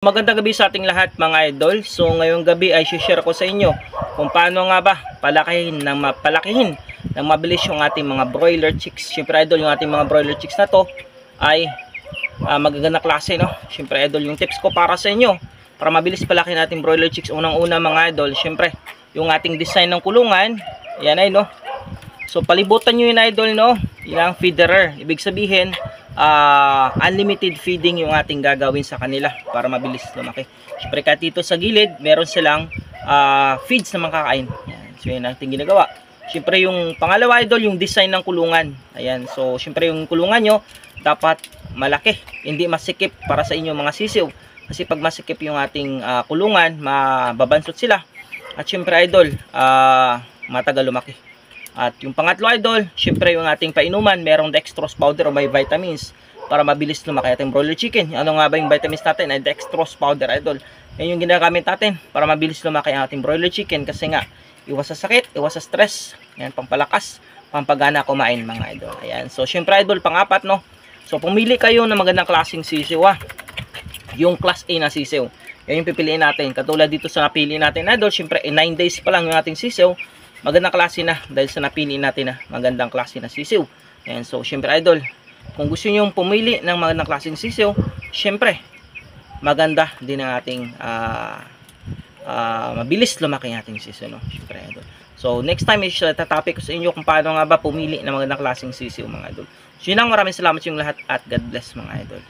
Magandang gabi sa ating lahat mga idol. So ngayong gabi ay share ko sa inyo kung paano nga ba palakihin ng mabilis yung ating mga broiler chicks. Siyempre idol, yung ating mga broiler chicks na to ay magagandang klase, no? Siyempre idol, yung tips ko para sa inyo para mabilis palakihin natin broiler chicks. Unang-una mga idol, siyempre yung ating design ng kulungan, yan ay, no? So palibutan nyo yun idol, no? Yung feederer, ibig sabihin unlimited feeding yung ating gagawin sa kanila para mabilis lumaki. Siyempre kahit dito sa gilid meron silang feeds na makakain. Ayan. So yun ang ating ginagawa. Siyempre yung pangalawa idol, yung design ng kulungan. Ayan. So siyempre yung kulungan nyo dapat malaki, hindi masikip para sa inyong mga sisiw. Kasi pag masikip yung ating kulungan, mababansot sila. At siyempre idol, matagal lumaki. At yung pangatlo idol, syempre yung ating painuman, merong dextrose powder o may vitamins para mabilis lumaki ating broiler chicken. Ano nga ba yung vitamins natin? Ay dextrose powder idol. Yan yung ginagamit natin para mabilis lumaki ang ating broiler chicken kasi nga iwas sa sakit, iwas sa stress, yan, pampalakas, pampagana kumain mga idol. Ayan. So syempre idol, pangapat, no. So pumili kayo ng magandang klaseng sisiw, yung class A na sisiw. Yan yung pipiliin natin. Katulad dito sa napili natin idol, syempre 9 days pa lang yung ating sisiw. Magandang klase na dahil sa napili natin na magandang klase na sisiw. Ayan, so syempre idol, kung gusto niyo pumili ng magandang klaseng sisiw, syempre maganda din ang ating mabilis lumaki ang ating sisiw, no? Syempre idol. So next time is tatopic ko sa inyo kung paano nga ba pumili ng magandang klaseng sisiw mga idol. So yun lang, maraming salamat yung lahat at God bless mga idol.